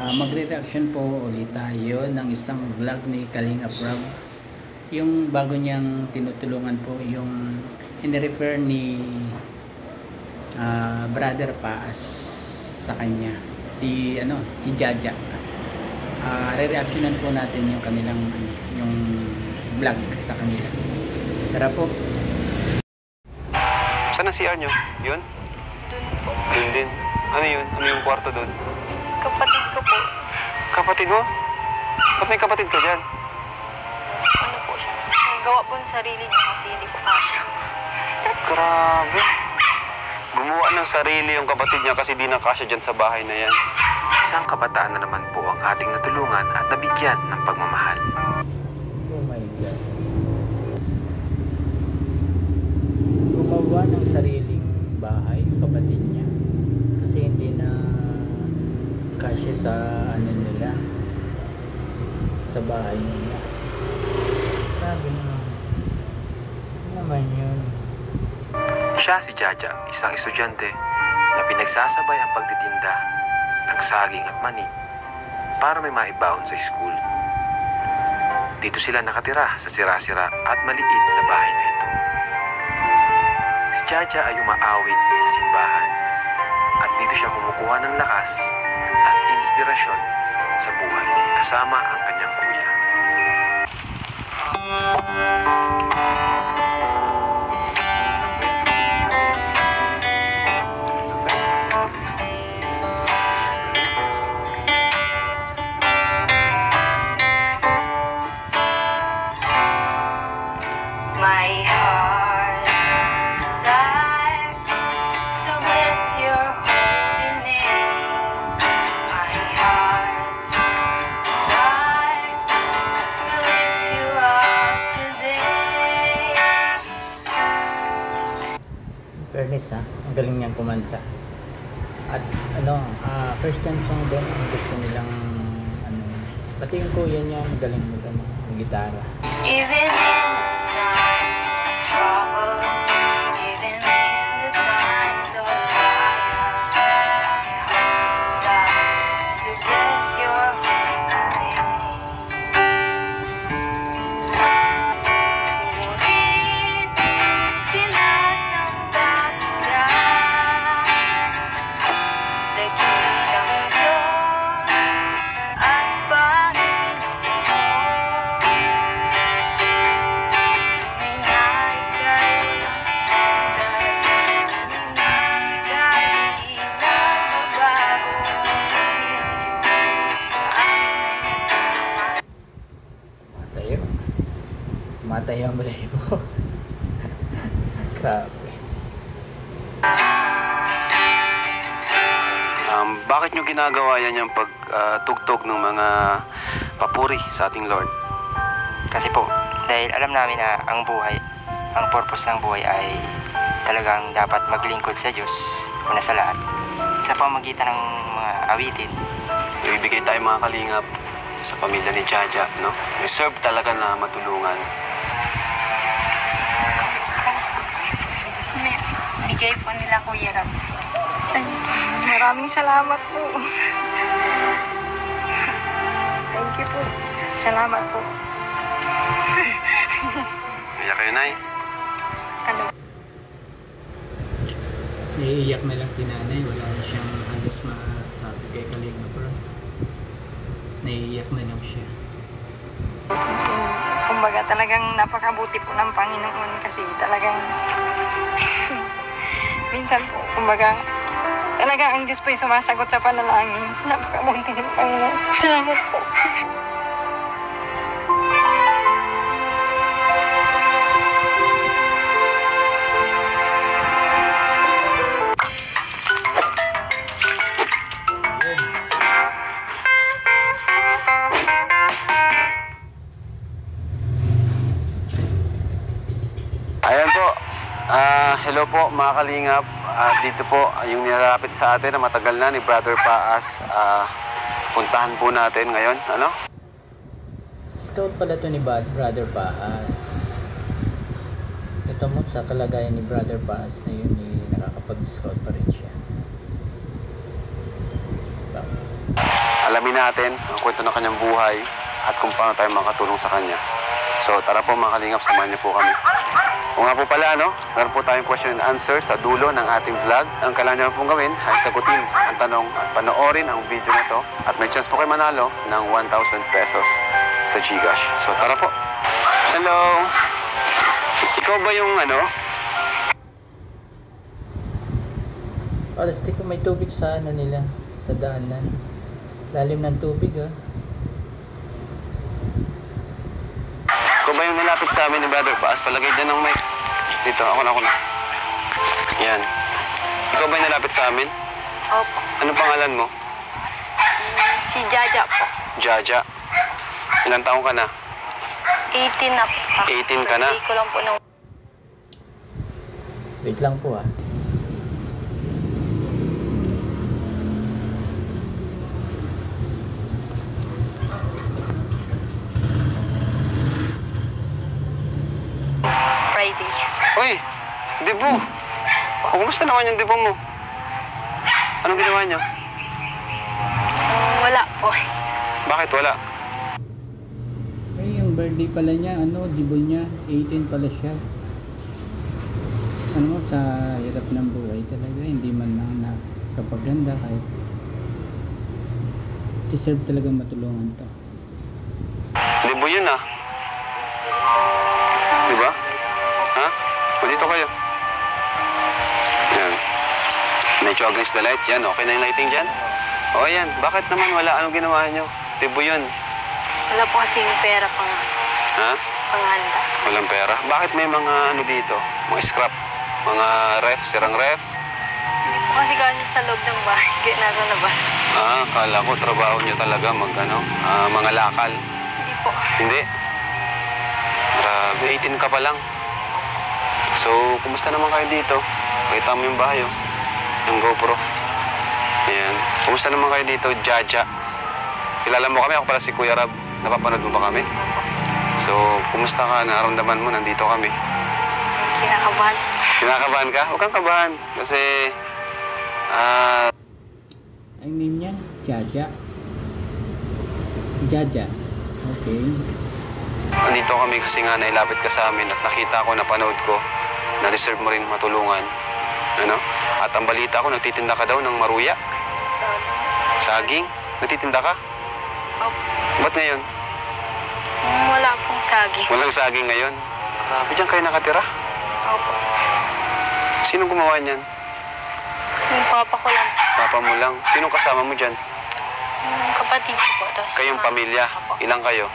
Magre-reaction po ulit tayo ng isang vlog ni Kalingap Rob. Yung bago niyang tinutulungan po, yung in-refer ni Brother Paas sa kanya, si Jaja. Re-reactionan po natin yung kanilang yung vlog sa kanila. Tara po. Saan ang CR nyo? Yun? Doon po. Doon din. Ano yun? Ano yung kwarto doon? Kapatid ko po. Kapatid mo? Ba't may kapatid ka dyan? Ano po siya? Naggawa po ng sarili niya kasi hindi po kasya. Grabe. Gumawa ng sarili yung kapatid niya kasi di na kasya dyan sa bahay na yan. Isang kabataan na naman po ang ating natulungan at nabigyan ng pagmamahal. Oh my God. Gumawa ng sariling bahay yung kapatid niya kasi hindi na kasya sa nila, sa bahay nila. Grabe naman yun. Siya si Jaja, isang estudyante na pinagsasabay ang pagtitinda ng saging at mani para may maibaon sa school. Dito sila nakatira sa sira-sira at maliit na bahay na ito. Si Jaja ay umaawit sa simbahan at dito siya kumukuha ng lakas at inspirasyon sa buhay kasama ang kanyang kuya. My heart desires to bless your holy name. My heart desires to lift you up today. Fairness ang galing niyang kumanta. At Christian song din ang gusto nilang pati yung kuya niya magaling mag-gitara. Even in the times of troubles, even in the times of trials, my heart desires to bless your holy name. Ngunit sinasamba kita, dakilang Diyos at Panginoon. Matay ang balahibo. Grabe. Bakit nyo ginagawa yan yung pagtugtog ng mga papuri sa ating Lord? Kasi po, dahil alam namin na ang buhay, ang purpose ng buhay ay talagang dapat maglingkod sa Diyos, una sa lahat. Sa pamamagitan ng mga awitin. Ibibigay tayo mga kalingap sa pamilya ni Jaja, no? Deserve talaga na matulungan. Bigay po nila Kuya Rob. Maraming salamat po. Thank you po. Salamat po. Kaya kayo, Nay. Ano? Naiiyak na lang si nanay. Wala na siyang halos masabi kay Kalingap Rob. Naiiyak na lang siya. Kumbaga talagang napakabuti po ng Panginoon kasi talagang minsan po, kumbaga talaga ang Diyos po ay sumasagot sa panalangin. Napakabuti ng Panginoon. Salamat po. Ayan po. Hello po mga kalingap. Dito po yung nilalapit sa atin na matagal na ni Brother Paas. Puntahan po natin ngayon. Ano? Scout pala to ni Brother Paas. Ito mo sa kalagayan ni Brother Paas na yun, nakakapag-scout pa rin siya. alamin natin ang kwento ng kanyang buhay at kung paano tayo makatulong sa kanya. So tara po mga kalingap, samahan niyo po kami. O nga po pala, meron po tayong question and answer sa dulo ng ating vlog. Ang kailangan niyo pong gawin ay sagutin ang tanong at panoorin ang video na to. At may chance po kayo manalo ng 1,000 pesos sa GCash. So tara po. Hello! Ikaw ba yung Alas ko may tubig sa nila, sa daanan. Lalim ng tubig Ikaw ba yung nilapit sa amin ni Brother Paas? Palagay dyan ng mic. Dito, ako na. Yan. Ikaw ba yung nilapit sa amin? Opo. Ano pangalan mo? Si Jaja po. Jaja. Ilang taong ka na? 18 na po. 18 ka na? Birthday ko lang po nung Wait lang po Friday. Uy! Debo! Kumusta naman yung debo mo? Anong ginawa niyo? Wala po. Bakit wala? Ay, yung birthday pala niya, dibo niya, 18 pala siya. Sa hirap ng buhay talaga, hindi man lang nakapaganda kahit deserve talaga matulungan to. Debo yun Diba? Ha? O dito kayo. Yan. Medyo against the light. Yan, okay na yung lighting dyan? O yan, bakit naman wala? Anong ginawa niyo? Debo yun. Wala po kasing pera Ha? panghanda. Walang pera? Bakit may mga dito? Mga scrap? Mga ref? Sirang ref? Hindi po kasi sa loob ng bahay. Kaya nasa labas. Kala ko trabaho niyo talaga mga lakal. Hindi po. Hindi. Grabe, 18 ka pa lang. So, kumusta naman kayo dito? Pakita mo yung bahay, yung GoPro. Ayan. Kumusta naman kayo dito, Jaja? Kilala mo kami, ako pala si Kuya Rab. Napapanood mo ba kami? So, kumusta ka? Naramdaman mo, nandito kami. Kinakabahan. Kinakabahan ka? Huwag kang kabahan. Kasi, Ang name niya, Jaja. Jaja. Okay. nandito kami kasi nga nailapit ka sa amin at nakita ko, napanood ko, na deserve mo rin matulungan. At ang balita ko, nagtitinda ka daw ng maruya. Saging? Nagtitinda ka? Opo. Ba't ngayon? Wala pong saging. Walang saging ngayon? Grabe, dyan kayo nakatira? Opo. Sino gumawa niyan? Yung papa ko lang. Papa mo lang. Sino kasama mo dyan? Yung kapatid ko po. Tapos, Kayong pamilya? Opo. Ilang kayo?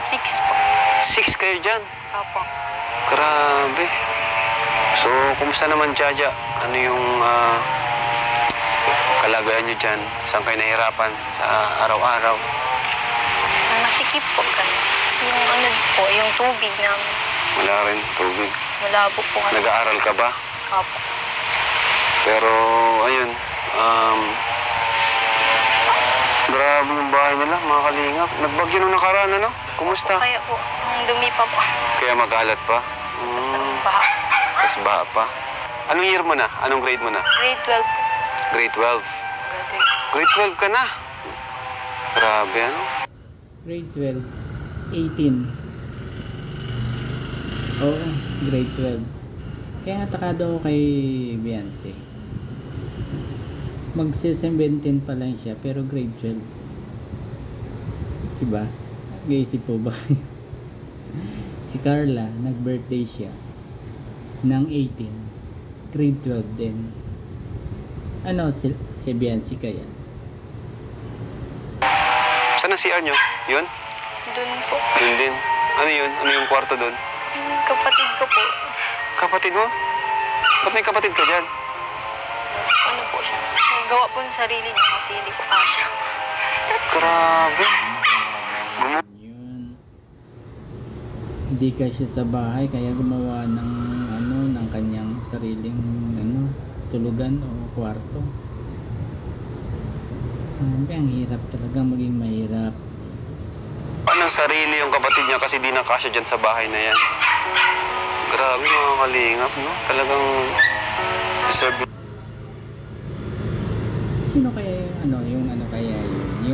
6 po. 6 kayo dyan? Opo. Grabe. So, kumusta naman, Jaja? Ano yung kalagayan niyo dyan? Saan kayo nahirapan sa araw-araw? Masikip po. Yung po, yung tubig namin. Wala rin tubig. Malabo po kasi. Nag-aaral ka ba? Opo. Pero, ayun, grabe yung bahay nila, mga kalingap. Nagbagyo nung nakaraan, Kumusta? Kaya po, ang dumi pa po. Kaya magalat pa? Tapos ang baha. Tapos baha pa? Anong year mo na? Anong grade mo na? Grade 12 po. Grade 12. Grade 12 ka na? Grabe, Grade 12. 18. Oo, grade 12. Kaya natakado ako kay Beyonce. Magsi-17 pa lang siya, pero grade 12. Diba? Nag-iisip po ba kayo? Si Carla, nag-birthday siya ng 18. Grade 12 din. Si Beyonce kaya? Saan ang CR nyo? Yun? Doon po. Yun din. Ano yun? Ano yung kwarto doon? Yung kapatid ko po. Kapatid mo? Ba't may kapatid ka dyan? Ano po siya? Nagawa po ng sarili niya kasi hindi ko kasya. Grabe. Yun. Hindi kasi sa bahay kaya gumawa ng ng kanyang sariling tulugan o kwarto. Ang hirap talaga, maging mahirap. Anong sarili yung kapatid niya kasi di nakasya dyan sa bahay na yan? Grabe mga kalingap, Talagang deserve. Sino kaya yung kaya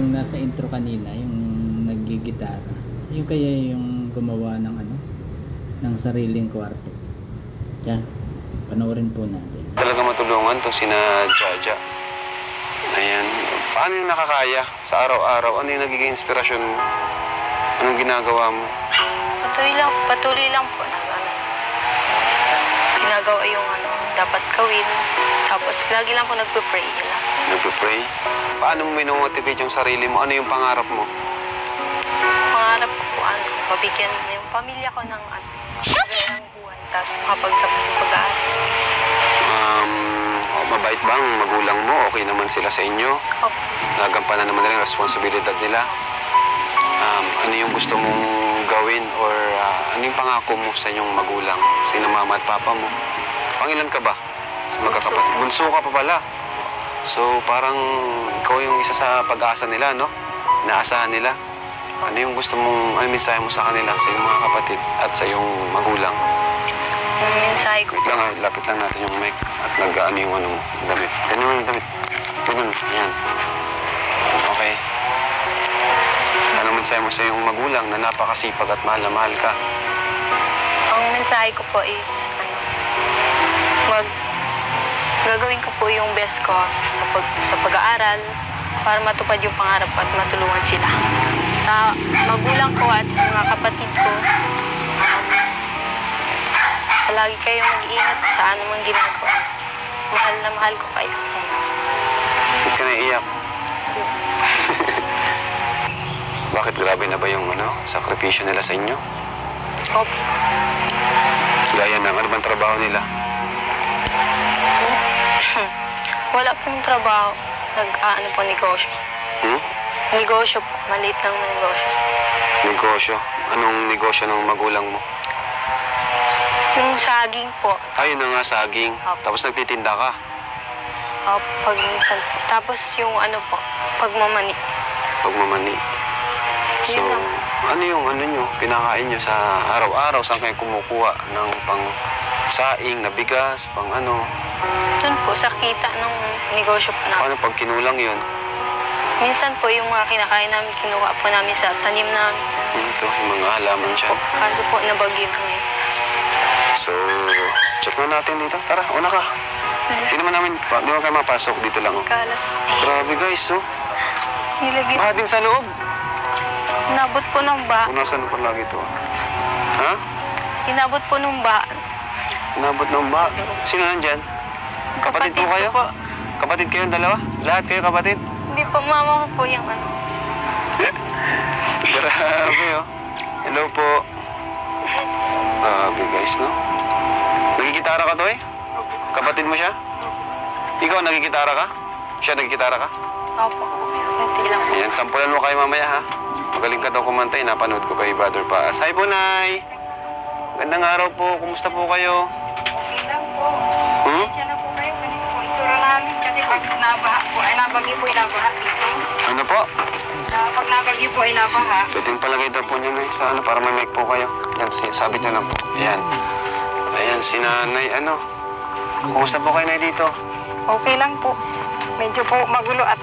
yung nasa intro kanina, yung naggigitara, yung kaya yung gumawa ng ano, ng sariling kwarto. Yan, panoorin po natin. Talaga matulungan to sina Jaja. Ayan. Paano yung nakakaya sa araw-araw? Ano yung nagiging inspirasyon mo? Anong ginagawa mo? Patuloy lang po na ginagawa yung dapat gawin. Tapos lagi lang po nagpe-pray nila. Nagpe-pray? Paano mo minomotivate yung sarili mo? Ano yung pangarap mo? Pangarap ko po mabigyan yung pamilya ko ng magandang buhay. Tapos makapagtapos ng pag-aaral. Mabait ba ang magulang mo? Okay naman sila sa inyo? Opo. Nagampanan naman nila yung responsibilidad nila? Ano yung gusto mong gawin or ano yung pangako mo sa inyong magulang, sa inyong mama at papa mo? Pangilan ka ba sa magkakapatid? Bunso ka pa pala. So parang ikaw yung isa sa pag-asa nila, no? Naasahan nila. Ano yung gusto mong, ano mensahe mo sa kanila, sa iyong mga kapatid at sa iyong magulang? Yung mensahe ko Wait lang, lapit lang natin yung mic at nag-ano yung damit. Ganun mo yung damit. Ganun, yan. Okay. Anong mensahe mo sa iyong magulang na napakasipag at mahal na mahal ka? Ang mensahe ko po is, gagawin ko po yung best ko sa pag-aaral para matupad yung pangarap at matulungan sila. Sa magulang ko at sa mga kapatid ko, palagi kayong mag-iingat sa anumang ginagawa. Mahal na mahal ko kayo. Ba't ka naiiyak? Bakit grabe na ba yung sakripisyo nila sa inyo? Opo. Gaya ng ano bang trabaho nila? Wala pong trabaho. Po, negosyo. Negosyo po. Maliit lang na negosyo. Negosyo? Anong negosyo ng magulang mo? Yung saging po. Ayun na nga, saging. Opo. Tapos nagtitinda ka. Pag minsan po. Tapos yung po, pagmamani. Pagmamani. So, Yun lang. ano yung nyo, kinakain nyo sa araw-araw? Saan kayo kumukuha ng pang saing na bigas, pang ano? Doon po, sa kita ng negosyo po namin. Paano pag kinulang yun? Minsan po yung mga kinakain namin, kinuha po namin sa tanim namin. Ito, yung mga halaman dyan. Kaso po, nabagyo namin. So, check na natin dito. Tara, una ka. Hindi naman kayo mapasok dito lang. Oh. Kalat. Grabe guys, oh. Nilagay. Baha din sa loob. Inabot po ng ba. Punasan pa lagi ito. Ha? Inabot po ng ba. Inabot ng baha. Sino nandyan? Kapatid po kayo? Po. Kapatid kayo dalawa? Lahat kayo kapatid? Hindi po, mama ko po yung Grabe, oh. Hello po. Grabe guys, no? Nagigitara ka to eh? Kapatid mo siya? Ikaw nagigitara ka? Siya nagigitara ka? Opo. Hindi lang po. Ayan, sampulan mo kayo mamaya ha. Magaling ka daw kumantay, napanood ko kay Brother Paas. Hi po, Nay! Gandang araw po, kumusta po kayo? Okay lang po. Hmm? Diyan na po kayo. Ganito po itsura namin kasi pag nabaha po, ay nabagyo po, inabaha dito. Ano po? Pag nabagyo po, inabaha. Pwedeng palagay daw po niyo, Nay, sa para may mic po kayo. Yan, sabit niyo lang po. Ayan. Ayan, si Nanay, Kumusta po kayo, Nay, dito? Okay lang po. Medyo po magulo at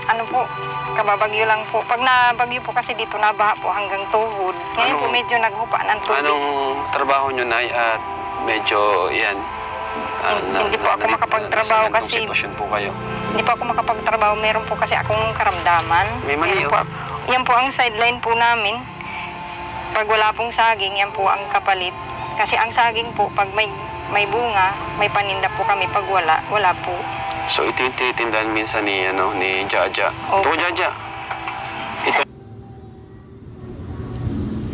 kababagyo lang po. Pag nabagyo po kasi dito, nabaha po hanggang tuhod. Ngayon po medyo naghupa ng tubig. Anong trabaho niyo, Nay, at medyo, yan, Hindi po ako makapagtrabaho nasa kasi- sitwasyon po kayo. Hindi po ako makapagtrabaho. Meron po kasi akong karamdaman. May mali, Meron po, yan po ang sideline po namin. Pag wala pong saging, yan po ang kapalit. Kasi ang saging po, pag may bunga, may paninda po kami. Pag wala po. So ito yung tinitindahan minsan ni Jaja. Opo. Ito, Jaja. Ito.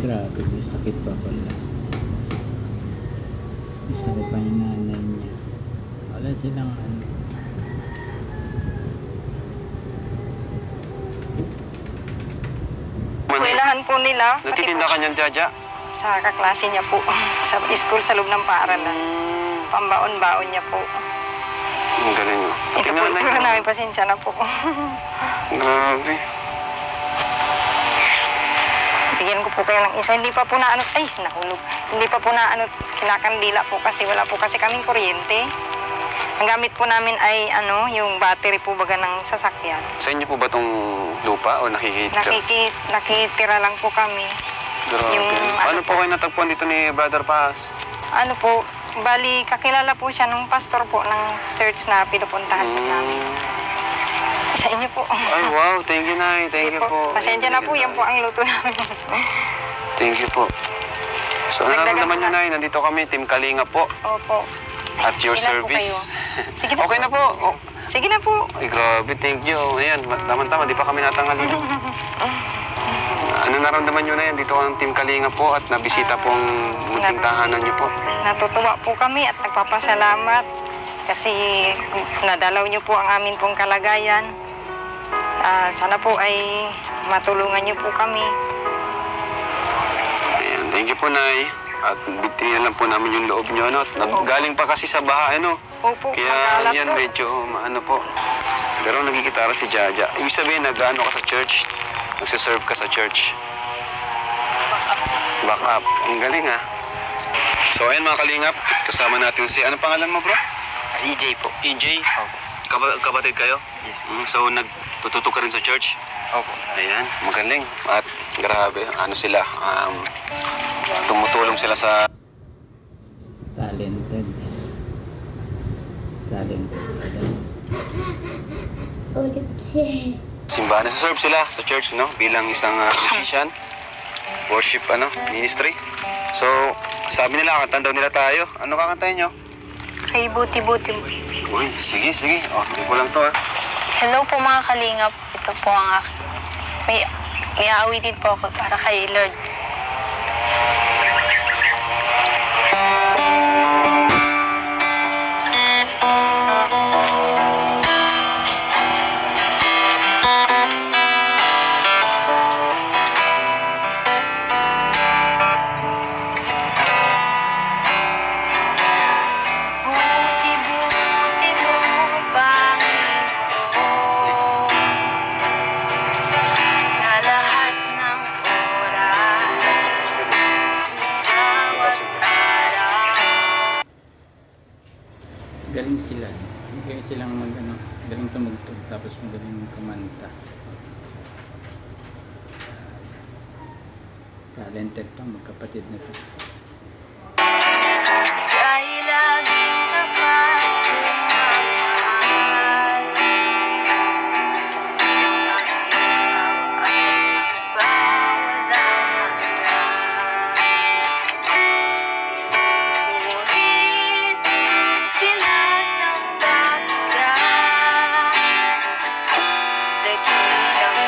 Grabe, may sakit pa pala. May sakit pa yung nanay niya. Wala silang Eskwelahan po nila. pati Nagtitinda po ka niyan, Jaja? sa kaklase niya po. Sa school sa loob ng paaralan. Pambaon-baon niya po. Ang galing mo. Ito po, ito namin. Pasensya na po. Grabe. Bigyan ko po kayo ng isa. Hindi pa po nahulog. Hindi pa po kinakandila po kasi wala po kasi kaming kuryente. Ang gamit po namin ay yung battery po baga ng sasakyan. Sa inyo po ba itong lupa o nakikita? Nakitira lang po kami. Grabe. Yung Paano po kayo natagpuan dito ni Brother Paz? Bali, kakilala po siya nung pastor po ng church na pinupuntahan po namin. Sa inyo po. Ay, wow. Thank you, Nay. Thank you po. Pasensya na po, yan po ang luto namin. Thank you po. So, nararamdaman nyo, Nay, nandito kami, Team Kalinga po. Opo. At your Ilan po service. Sige na Okay po. na po. Oh. Sige na po. Ay, grabe. Thank you. Ayan, tama-tama. Di pa kami natangali. Ano naramdaman nyo na yan? Dito ang Team Kalinga po at nabisita po ang munting tahanan nyo po. Natutuwa po kami at nagpapasalamat kasi nadalaw niyo po ang amin pong kalagayan. Sana po ay matulungan niyo po kami. Ayan, thank you po, Nay. At tingnan lang po namin yung loob nyo. At galing pa kasi sa baha, Opo, Kaya magalat yan, po. medyo po. Pero nagigitara si Jaja. Ibig sabihin, nag-ano ka sa church? Nagsiserve ka sa church? Back up. Ang galing, ha? So, ayan mga kalingap. Kasama natin si... Ano pangalan mo, bro? EJ po. EJ? Opo. Kapatid kayo? Yes. So, nagtututo ka rin sa church? Opo. Ayan, magaling. At grabe, sila, tumutulong sila sa... Talented sila. Simbahan. Nasa-serve sila sa church, bilang isang musician, worship, ministry. So, sabi nila, kantan daw nila tayo. Ano kakantahin nyo? Kay buti-buti. Uy, sige. Hindi ko lang to, ha. Hello po mga kalingap. Ito po ang aking... May aawitin po ako para kay Lord. Buti-buti mo, Panginoon, sa lahat ng oras, sa bawat araw. Galing sila. Galing silang galing tumugtog tapos magaling kumanta. Talented to, magkapatid na to. Dahil laging tapat kong magmahal, ang bawat hanggan. Inuulit, sinasamba kita, dakilang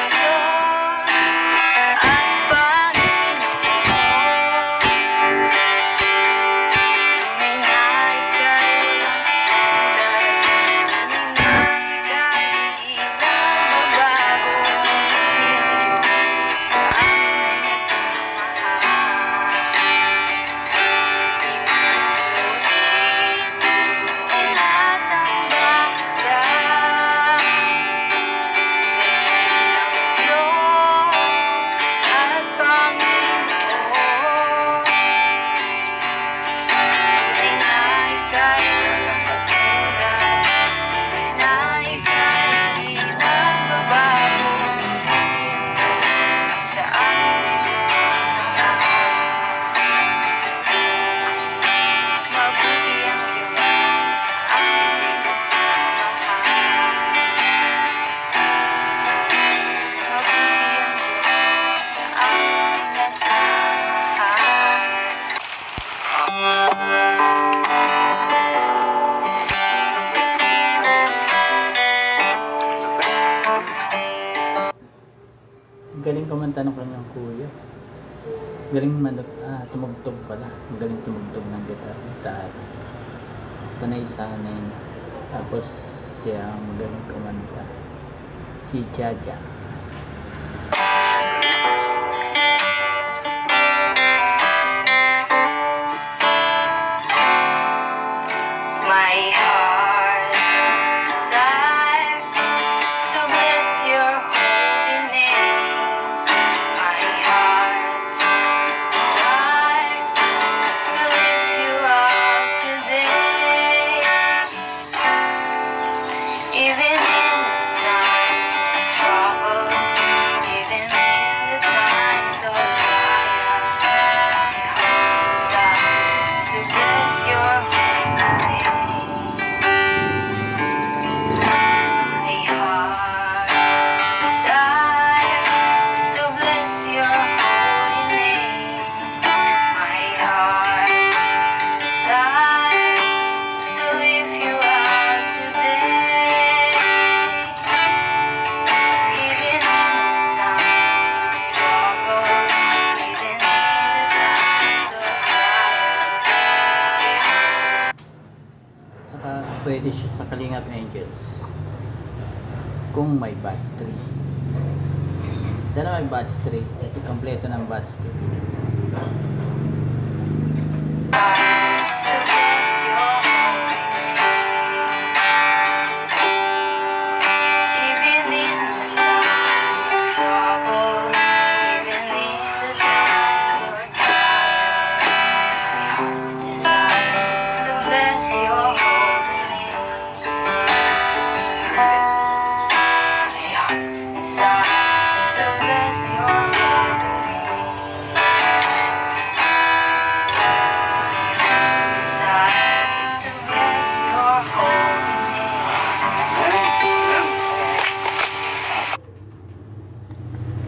Diyos at Panginoon. Galing kumanta ng kanyang kuya. Galing tumugtog pala. Galing tumugtog ng gitar. Sanay-sanay na. Tapos siya ang galing kumanta. Si Jaja. My heart desires to bless your holy name. My heart desires to lift you up today. pwede siya sa Kalingap Angels kung may batch 3. Sana may batch 3 kasi kompleto ng batch 2.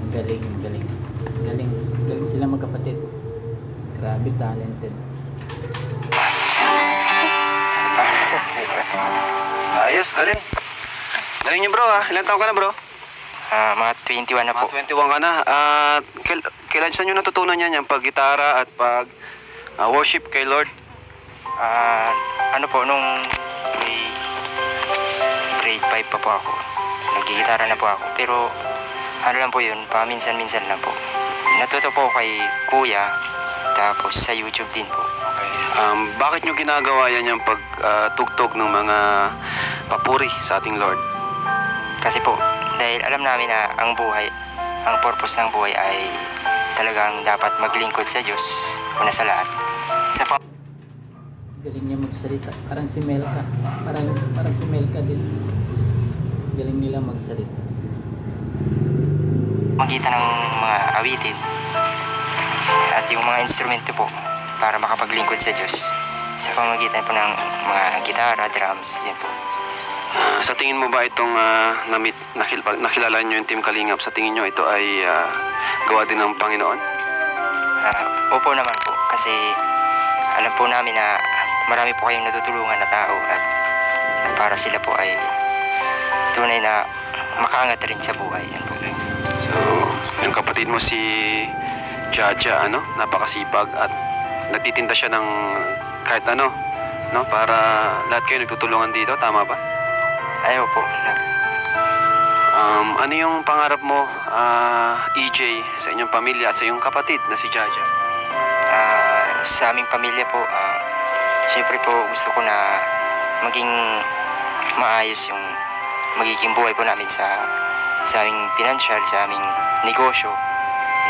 Galing, galing. Galing, galing sila magkapatid. Grabe talented. Ayos, galing. Galing niyo bro ah. Ilan taon ka na bro? Mga 21 na po. Mga 21 ka na. At kailan saan nyo natutunan yan? Yung pag-gitara at pag-worship kay Lord? Ano po, nung grade 5 pa po ako. Nagigitara na po ako. Pero ano lang po yun, paminsan-minsan lang po. Natuto po kay kuya, tapos sa YouTube din po. Okay. Bakit nyo ginagawa yan yung pagtugtog ng mga papuri sa ating Lord? Kasi po, dahil alam namin na ang buhay, ang purpose ng buhay ay talagang dapat maglingkod sa Diyos, una sa lahat. Sa Galing niya magsalita. Parang si Melka. Parang si Melka din. Galing nila magsalita. magitan ng mga awitin at yung mga instrumento po para makapaglingkod sa Diyos sa pamamagitan po ng mga gitara, drums, yan po. Sa tingin mo ba itong nakilala nyo yung Team Kalingap, sa tingin nyo ito ay gawa din ng Panginoon? Opo naman po, kasi alam po namin na marami po kayong natutulungan na tao at para sila po ay tunay na makaangat rin sa buhay. Yan po. So, yung kapatid mo si Jaja, napakasipag at nagtitinda siya ng kahit ano, no? Para lahat kayo nagtutulungan dito, tama ba? Ayaw po. Ano yung pangarap mo, EJ, sa inyong pamilya at sa iyong kapatid na si Jaja? Sa aming pamilya po, siyempre po gusto ko na maging maayos yung magiging buhay po namin sa aming financial, sa aming negosyo,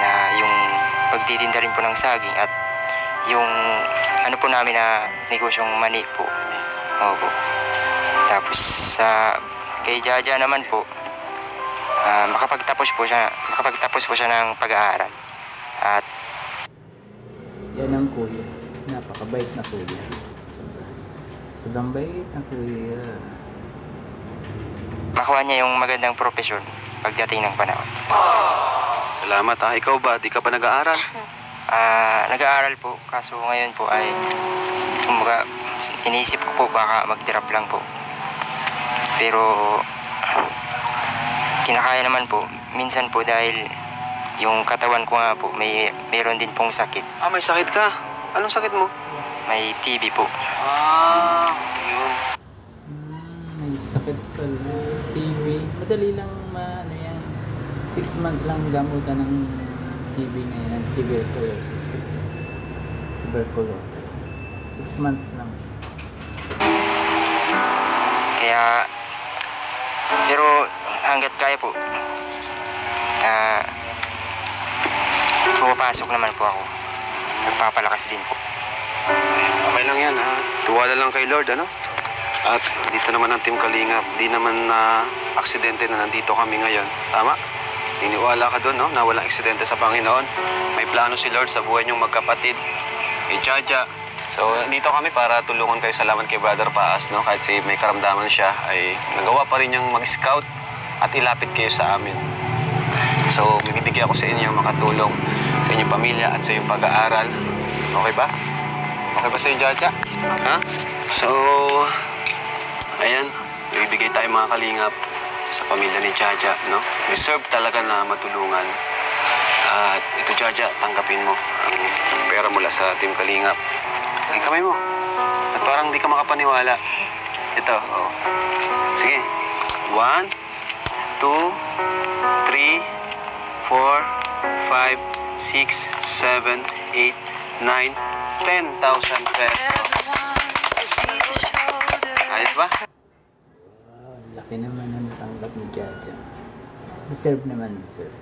na yung pagtitinda rin po ng saging at yung ano po namin na negosyong mani po. Opo. Tapos kay Jaja naman po, makapagtapos po siya ng pag-aaral. At yan ang kuya. Napakabait na kuya. Sobrang bait na kuya. makuha niya yung magandang profesyon pagdating ng panahon. Salamat ha. Ikaw ba? Di ka pa nag-aaral? Nag-aaral po, kaso ngayon po ay kumbaga iniisip ko po baka mag-drop lang po. Pero kinakaya naman po. Minsan po dahil yung katawan ko nga po mayroon din pong sakit. May sakit ka? Anong sakit mo? May TB po. Yun. May sakit pala. TB. Madali lang ano yan. 6 months lang gamutan ng TB na yan. Tuberculosis. 6 months lang. Kaya, pero hanggat kaya po, pumapasok naman po ako. Nagpapalakas din po. Okay lang yan ha. Tuwala lang kay Lord, At dito naman ang Team Kalingap. Di naman na aksidente na nandito kami ngayon. Tama? Tiniwala ka doon, na walang aksidente sa Panginoon. May plano si Lord sa buhay niyong magkapatid. Kay Jaja. So, dito kami para tulungan kayo. Salamat kay Brother Paas, Kahit may karamdaman siya, ay nagawa pa rin niyang mag-scout at ilapit kayo sa amin. So, bibigyan ako sa inyo makatulong sa inyong pamilya at sa inyong pag-aaral. Okay ba? Okay ba sa iyo, Jaja? Ha? So, ayan. Bibigay tayo mga kalingap sa pamilya ni Jaja, Deserve talaga na matulungan. At ito, Jaja, tanggapin mo ang pera mula sa Team Kalingap. Ang kamay mo. At parang di ka makapaniwala. Ito, oh. Sige. 1, 2, 3, 4, 5, 6, 7, 8, 9, 10,000 pesos. Ayos ba? Wow, laki naman ang natanggap ni Jaja. Deserve naman, deserve.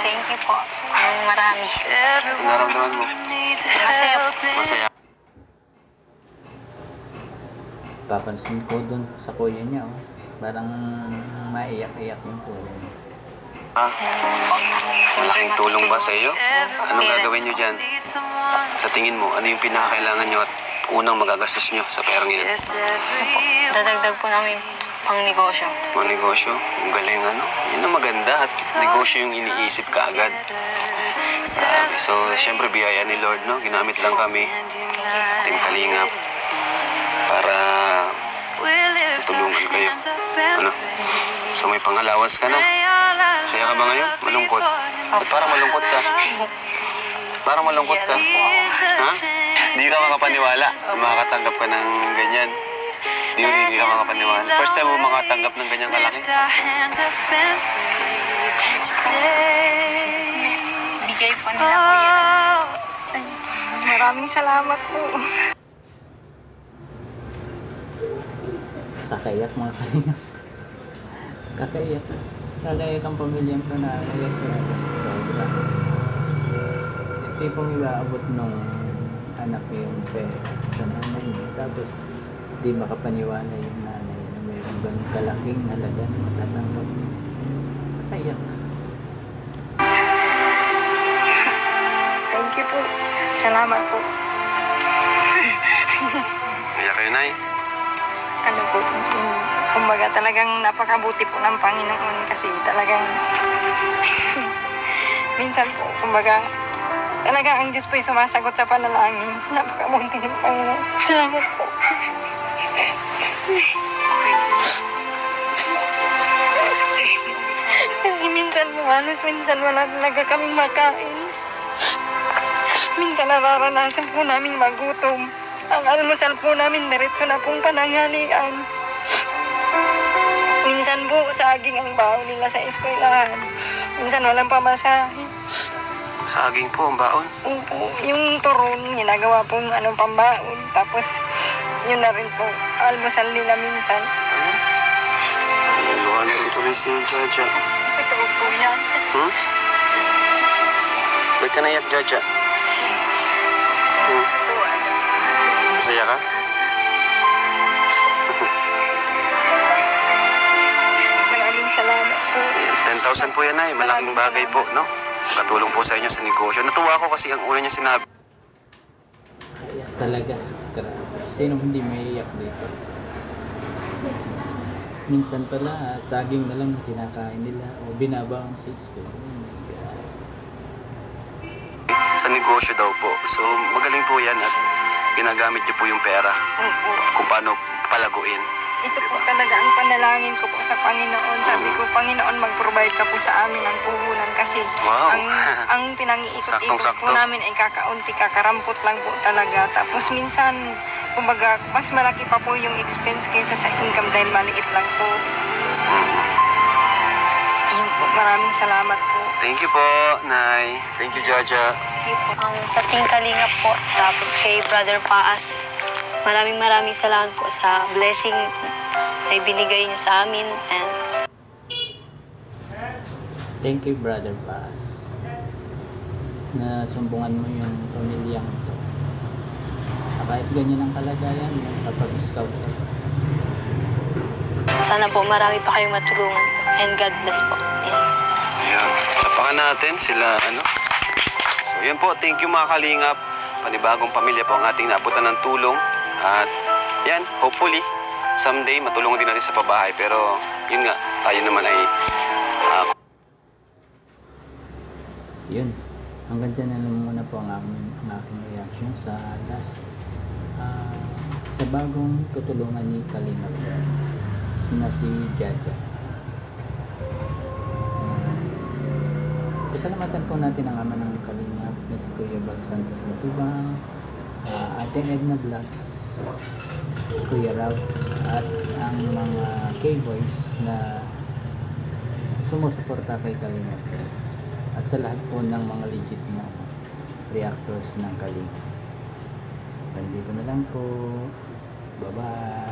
Thank you po. Marami. Ang naramdaman mo? Masaya po. Masaya. Papansin ko dun sa kuya niya, oh. Parang maiyak-iyak yung kuya niya. Ah, malaking tulong ba sa iyo? Anong gagawin nyo dyan? Sa tingin mo, ano yung pinakakailangan nyo at unang magagastos nyo sa perang yan? Dadagdag po namin pang negosyo. Mga negosyo, ang galing ano. Yun ang maganda at negosyo yung iniisip ka agad. Sabi, so, syempre biyaya ni Lord, no? Ginamit lang kami, Team Kalingap, para tulungan kayo. Ano? So, may pangalawas ka na. Saya ka ba ngayon? Malungkot? Ba't parang malungkot ka? Parang malungkot ka? Ha? Hindi ka makapaniwala. Makakatanggap ka ng ganyan. Hindi ka makapaniwala. First time mo makatanggap ng ganyang kalaki? Bigay po nila kuya. Maraming salamat po. Kakaiyak mga kalinga. Kakaiyak. Kakaiyak ang pamilyang ko na kakaiyak talaga. Sobra. Ito yung iaabot nung anak yung pera sa nanay niya. Tapos di makapaniwala yung nanay na mayroong ganun kalaking halaga na matatanggap. Kakaiyak. Thank you po. Salamat po. Kaya kayo, Nay. Ano po, kumbaga talagang napakabuti po ng Panginoon kasi talagang minsan po, kumbaga talagang ang Diyos po ay sumasagot sa panalangin. Napakabuti ng Panginoon. Salamat po. Kasi minsan po, halos minsan wala talaga kaming makain. Minsan nararanasan po namin magutom. Ang almusal po namin, diretso na pong pananghalian. Minsan po, saging ang baon nila sa eskwelahan. Minsan walang pamasahe. Saging po ang baon. Yung turon, ginagawa pong pambaon. Tapos, yun na rin po, almusal nila minsan. Gawa na rin tuloy si Jaja. Totoo po yan. Hmm? Ba't ka naiyak, Jaja? Hmm? Masaya ka? Maraming salamat po. 10,000 po yan, Nay. Malaking bagay po, no? Katulong po sa inyo sa negosyo. Natuwa ko kasi ang una niya sinabi. Kaya talaga. Grabe. Sino hindi maiyak dito? Minsan pala, saging na lang kinakain nila o binabaon sa school. Sa negosyo daw po. So, magaling po yan at ginagamit niyo po yung pera kung paano palaguin. Ito po talaga ang panalangin ko po sa Panginoon. Sabi ko, Panginoon, mag-provide ka po sa amin ng puhunan kasi Wow. ang pinangiikot-ikot po Saktong-sakto. namin ay kakaunti, kakarampot lang po talaga. Tapos minsan, kumbaga, mas malaki pa po yung expense kaysa sa income dahil maliit lang po. Yun po, maraming salamat po. Thank you po, Nay. Thank you, Jaja. Sige po. Sa Team Kalingap po, tapos kay Brother Paas, maraming salamat po sa blessing na ibinigay niyo sa amin. And Thank you, Brother Paz. Na sumbungan mo yung pamilyang ito. Kahit ganyan ang kalagayan mo kapag scout ka. sana po marami pa kayong matulungan po. And God bless po. Ayan. Ayan. Tapakan natin sila, ano. So, yun po. Thank you, mga kalingap. Panibagong pamilya po ang ating naabutan ng tulong. At, yan, hopefully, someday, matulungan din natin sa pabahay. Pero, yun nga, tayo naman ay Yun. Hanggang dyan na lang muna po ang aking reaction sa last sa bagong tutulungan ni Kalingap na si Jaja. Pasalamatan po natin ang ama ng Kalingap na si Kuya Bal Santos Matubang, Ate Edna Vlogs, Kuya Rab at ang mga K-Boys na sumusuporta kay Kalingap at sa lahat po ng mga legit na reactors ng Kalingap. Nandito na lang po. Bye-bye.